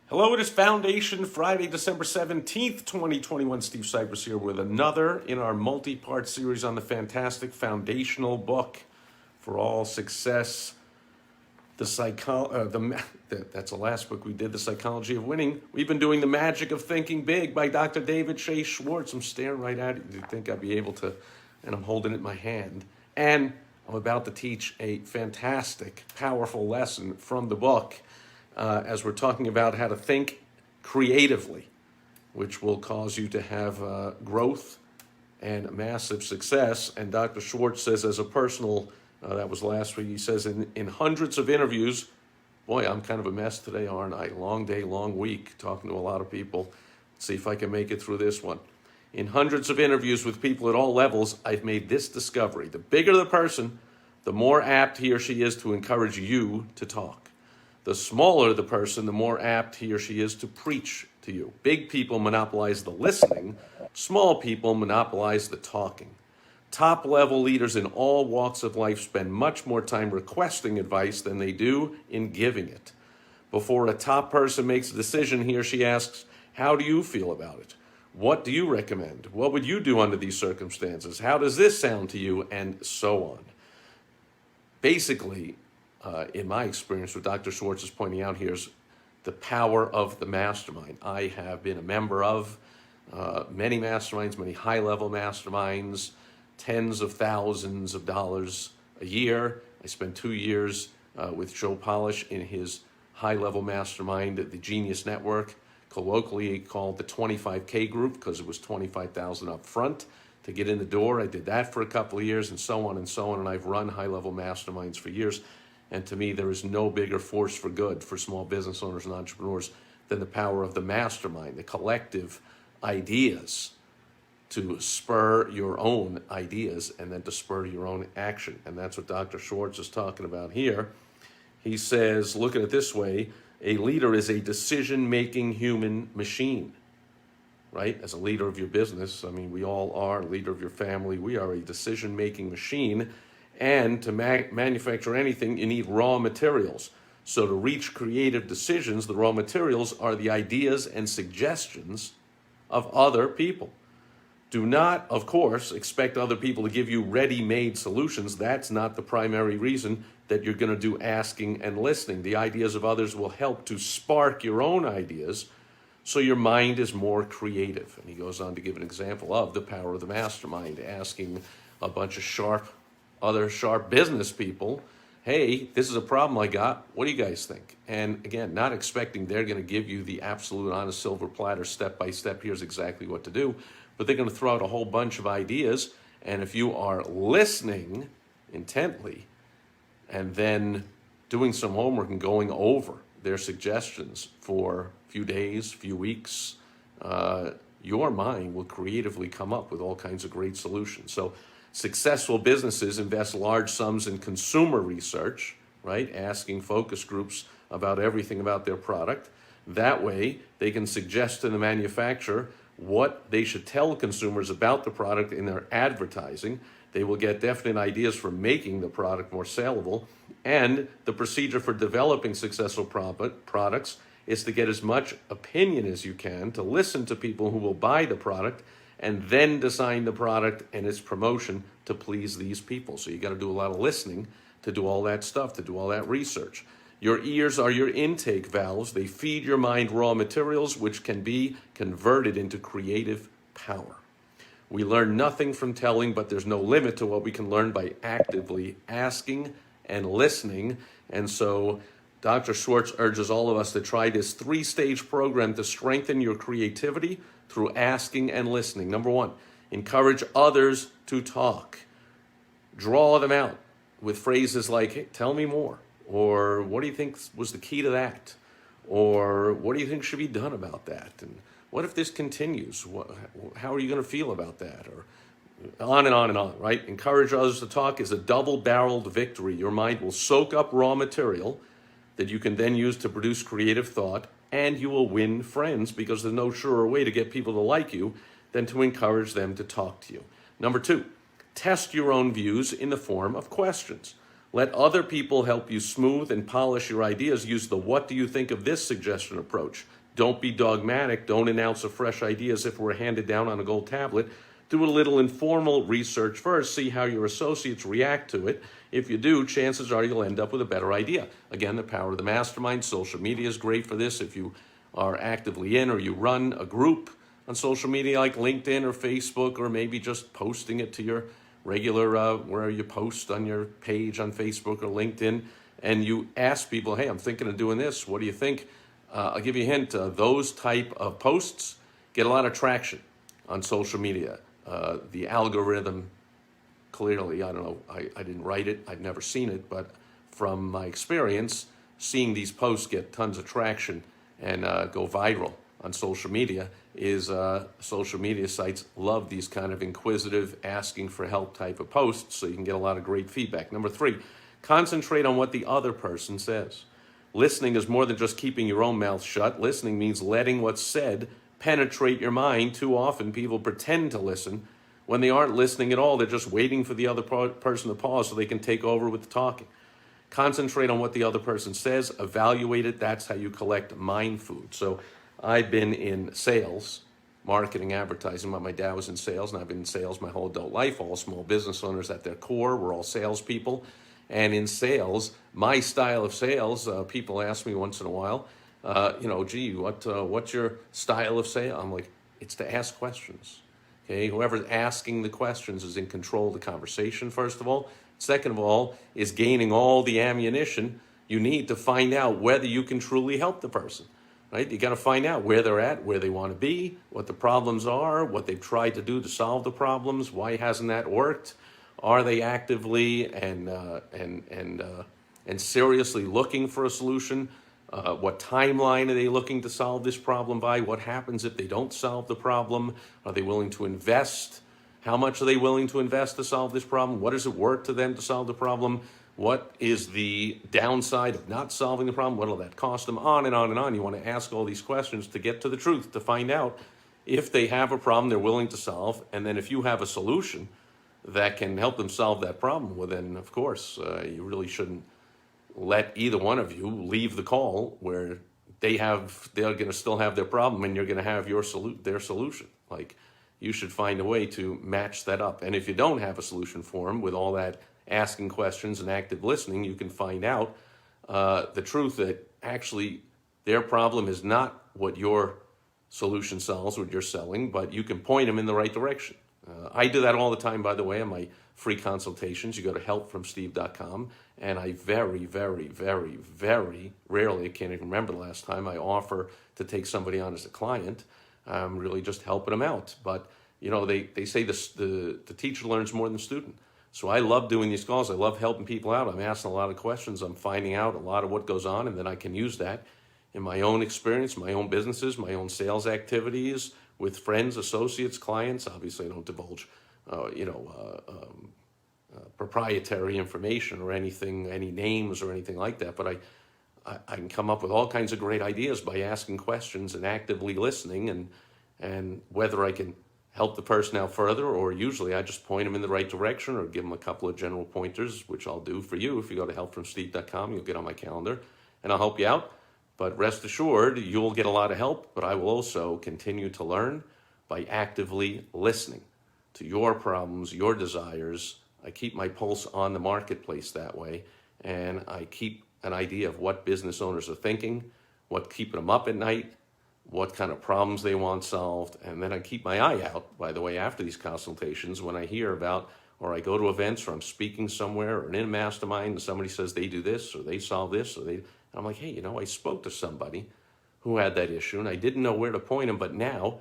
Hello, it is Foundation Friday, December 17th, 2021. Steve Sipress here with another in our multi-part series on the fantastic foundational book for all success. That's the last book we did, The Psychology of Winning. We've been doing The Magic of Thinking Big by Dr. David Shea Schwartz. I'm staring right at it. You'd think I'd be able to, and I'm holding it in my hand. And I'm about to teach a fantastic, powerful lesson from the book as we're talking about how to think creatively, which will cause you to have growth and massive success. And Dr. Schwartz says, as a personal, that was last week, he says, in hundreds of interviews, boy, I'm kind of a mess today, aren't I? Long day, long week, talking to a lot of people. Let's see if I can make it through this one. In hundreds of interviews with people at all levels, I've made this discovery. The bigger the person, the more apt he or she is to encourage you to talk. The smaller the person, the more apt he or she is to preach to you. Big people monopolize the listening. Small people monopolize the talking. Top-level leaders in all walks of life spend much more time requesting advice than they do in giving it. Before a top person makes a decision, he or she asks, how do you feel about it? What do you recommend? What would you do under these circumstances? How does this sound to you? And so on. Basically, in my experience, what Dr. Schwartz is pointing out here is the power of the mastermind. I have been a member of many masterminds, many high-level masterminds, tens of thousands of dollars a year. I spent 2 years with Joe Polish in his high-level mastermind at the Genius Network, colloquially called the 25K group because it was $25,000 up front to get in the door. I did that for a couple of years and so on and so on, and I've run high-level masterminds for years. And to me, there is no bigger force for good for small business owners and entrepreneurs than the power of the mastermind, the collective ideas to spur your own ideas and then to spur your own action. And that's what Dr. Schwartz is talking about here. He says, look at it this way, a leader is a decision-making human machine, right? As a leader of your business, I mean, we all are a leader of your family. We are a decision-making machine. And to manufacture anything, you need raw materials. So to reach creative decisions, the raw materials are the ideas and suggestions of other people. Do not, of course, expect other people to give you ready-made solutions. That's not the primary reason that you're going to do asking and listening. The ideas of others will help to spark your own ideas so your mind is more creative. And he goes on to give an example of the power of the mastermind, asking a bunch of other sharp business people, hey, this is a problem I got. What do you guys think? And again, not expecting they're going to give you the absolute on a silver platter, step by step, here's exactly what to do. But they're going to throw out a whole bunch of ideas. And if you are listening intently and then doing some homework and going over their suggestions for a few days, few weeks, your mind will creatively come up with all kinds of great solutions. So successful businesses invest large sums in consumer research, right? Asking focus groups about everything about their product. That way, they can suggest to the manufacturer what they should tell consumers about the product in their advertising. They will get definite ideas for making the product more saleable. And the procedure for developing successful products is to get as much opinion as you can, to listen to people who will buy the product, and then design the product and its promotion to please these people. So you got to do a lot of listening to do all that stuff, to do all that research. Your ears are your intake valves. They feed your mind raw materials, which can be converted into creative power. We learn nothing from telling, but there's no limit to what we can learn by actively asking and listening. And so Dr. Schwartz urges all of us to try this 3-stage program to strengthen your creativity through asking and listening. Number 1, encourage others to talk. Draw them out with phrases like, hey, tell me more. Or what do you think was the key to that? Or what do you think should be done about that? And what if this continues? How are you going to feel about that? Or on and on and on, right? Encourage others to talk is a double-barreled victory. Your mind will soak up raw material that you can then use to produce creative thought, and you will win friends because there's no surer way to get people to like you than to encourage them to talk to you. Number 2, test your own views in the form of questions. Let other people help you smooth and polish your ideas. Use the "what do you think of this" suggestion approach. Don't be dogmatic. Don't announce a fresh idea as if it were handed down on a gold tablet. Do a little informal research first. See how your associates react to it. If you do, chances are you'll end up with a better idea. Again, the power of the mastermind. Social media is great for this. If you are actively in or you run a group on social media like LinkedIn or Facebook, or maybe just posting it to your regular, where you post on your page on Facebook or LinkedIn, and you ask people, hey, I'm thinking of doing this. What do you think? I'll give you a hint. Those type of posts get a lot of traction on social media. The algorithm, clearly, I don't know, I didn't write it, I've never seen it, but from my experience, seeing these posts get tons of traction and go viral on social media is social media sites love these kind of inquisitive, asking for help type of posts, so you can get a lot of great feedback. Number 3, concentrate on what the other person says. Listening is more than just keeping your own mouth shut. Listening means letting what's said penetrate your mind. Too often people pretend to listen when they aren't listening at all. They're just waiting for the other person to pause so they can take over with the talking. Concentrate on what the other person says, evaluate it. That's how you collect mind food. So I've been in sales, marketing, advertising. My dad was in sales, and I've been in sales my whole adult life. All small business owners at their core, we're all salespeople. And in sales, my style of sales, people ask me once in a while, gee, what's your style of sale? I'm like, it's to ask questions. Okay, whoever's asking the questions is in control of the conversation, first of all. Second of all, is gaining all the ammunition you need to find out whether you can truly help the person, right? You got to find out where they're at, where they want to be, what the problems are, what they've tried to do to solve the problems, why hasn't that worked? Are they actively and seriously looking for a solution? What timeline are they looking to solve this problem by? What happens if they don't solve the problem? Are they willing to invest? How much are they willing to invest to solve this problem? What is it worth to them to solve the problem? What is the downside of not solving the problem? What will that cost them? On and on and on. You want to ask all these questions to get to the truth, to find out if they have a problem they're willing to solve. And then if you have a solution that can help them solve that problem, well then, of course, you really shouldn't let either one of you leave the call where they're going to still have their problem and you're going to have their solution. Like, you should find a way to match that up. And if you don't have a solution for them, with all that asking questions and active listening, you can find out the truth that actually their problem is not what your solution solves, what you're selling, but you can point them in the right direction. I do that all the time, by the way, in my free consultations. You go to helpfromsteve.com, and I very, very, very, very rarely, I can't even remember the last time, I offer to take somebody on as a client. I'm really just helping them out. But, they say the teacher learns more than the student. So I love doing these calls. I love helping people out. I'm asking a lot of questions. I'm finding out a lot of what goes on, and then I can use that in my own experience, my own businesses, my own sales activities, with friends, associates, clients. Obviously, I don't divulge, proprietary information or anything, any names or anything like that. But I can come up with all kinds of great ideas by asking questions and actively listening, and whether I can help the person out further, or usually I just point them in the right direction or give them a couple of general pointers, which I'll do for you. If you go to helpfromsteve.com, you'll get on my calendar and I'll help you out. But rest assured, you'll get a lot of help, but I will also continue to learn by actively listening to your problems, your desires. I keep my pulse on the marketplace that way, and I keep an idea of what business owners are thinking, what keeping them up at night, what kind of problems they want solved, and then I keep my eye out, by the way, after these consultations, when I hear about, or I go to events, or I'm speaking somewhere, or in a mastermind, and somebody says they do this, or they solve this, or and I'm like, hey, I spoke to somebody who had that issue, and I didn't know where to point them, but now,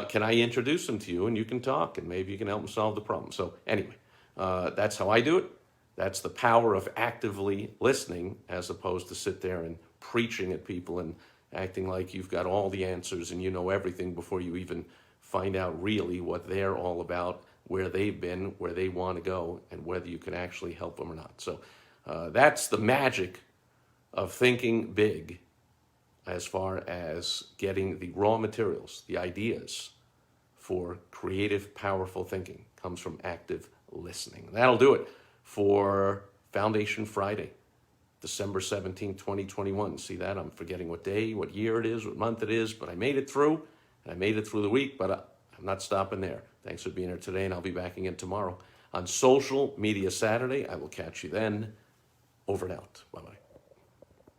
can I introduce them to you, and you can talk, and maybe you can help them solve the problem. So anyway, that's how I do it. That's the power of actively listening, as opposed to sit there and preaching at people and acting like you've got all the answers and you know everything before you even find out really what they're all about, where they've been, where they want to go, and whether you can actually help them or not. So that's the magic of thinking big as far as getting the raw materials, the ideas for creative, powerful thinking comes from active listening. That'll do it for Foundation Friday, December 17, 2021. See that? I'm forgetting what day, what year it is, what month it is, but I made it through, and I made it through the week, but I'm not stopping there. Thanks for being here today, and I'll be back again tomorrow on Social Media Saturday. I will catch you then. Over and out. Bye-bye.